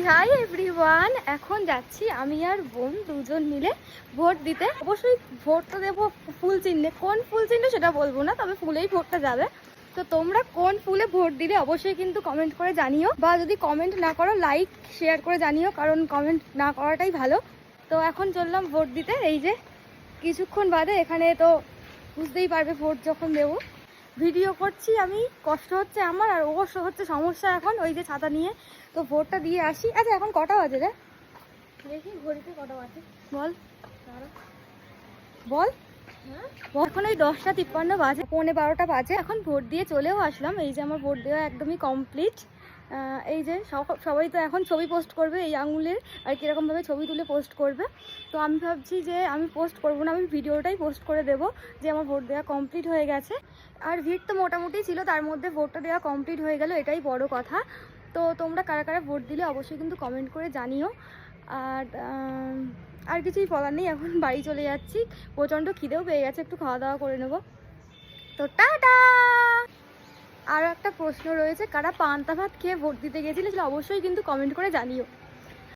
Hi everyone, এখন যাচ্ছি আমি আর বোন দুজন মিলে ভোট দিতে। অবশ্যই ভোট তো দেবো ফুল চিহ্নে, কোন ফুল চিহ্নে সেটা বলবো না, তবে ফুলেই ভোটটা যাবে। তো তোমরা কোন ফুলে ভোট দিলে অবশ্যই কিন্তু কমেন্ট করে জানিও, বা যদি কমেন্ট না করো লাইক শেয়ার করে জানিও, কারণ কমেন্ট না করাটাই ভালো। তো এখন চললাম ভোট দিতে। এই যে কিছুক্ষণ বাদে এখানে, তো বুঝতেই পারবে ভোট যখন দেবো। ভিডিও করছি আমি, কষ্ট হচ্ছে আমার, আর অবশ্য হচ্ছে সমস্যা এখন ওই যে ছাতা নিয়ে। তো ভোটটা দিয়ে আসি। আচ্ছা এখন কটা বাজে রে? দেখি ঘড়িতে কটা বাজে, বল বল। এখন ওই 10:53 বাজে, 11:15 বাজে। এখন ভোট দিয়ে চলেও আসলাম। এই যে আমার ভোট দেওয়া একদমই কমপ্লিট। এই যে সবাই তো এখন ছবি পোস্ট করবে এই আঙুলের, আর কীরকমভাবে ছবি তুলে পোস্ট করবে। তো আমি ভাবছি যে আমি পোস্ট করবো না, আমি ভিডিওটাই পোস্ট করে দেবো যে আমার ভোট দেওয়া কমপ্লিট হয়ে গেছে। আর ভিড় তো মোটামুটি ছিল, তার মধ্যে ভোটটা দেওয়া কমপ্লিট হয়ে গেল, এটাই বড় কথা। তো তোমরা কারা কারা ভোট দিলে অবশ্যই কিন্তু কমেন্ট করে জানিও। আর কিছুই বলার নেই, এখন বাড়ি চলে যাচ্ছি। প্রচণ্ড খিদেও পেয়ে গেছে, একটু খাওয়া দাওয়া করে নেবো। তো টাটা। আরও একটা প্রশ্ন রয়েছে, কারা পান্তা ভাত খেয়ে ভোট দিতে গেছিলে সেটা অবশ্যই কিন্তু কমেন্ট করে জানিও।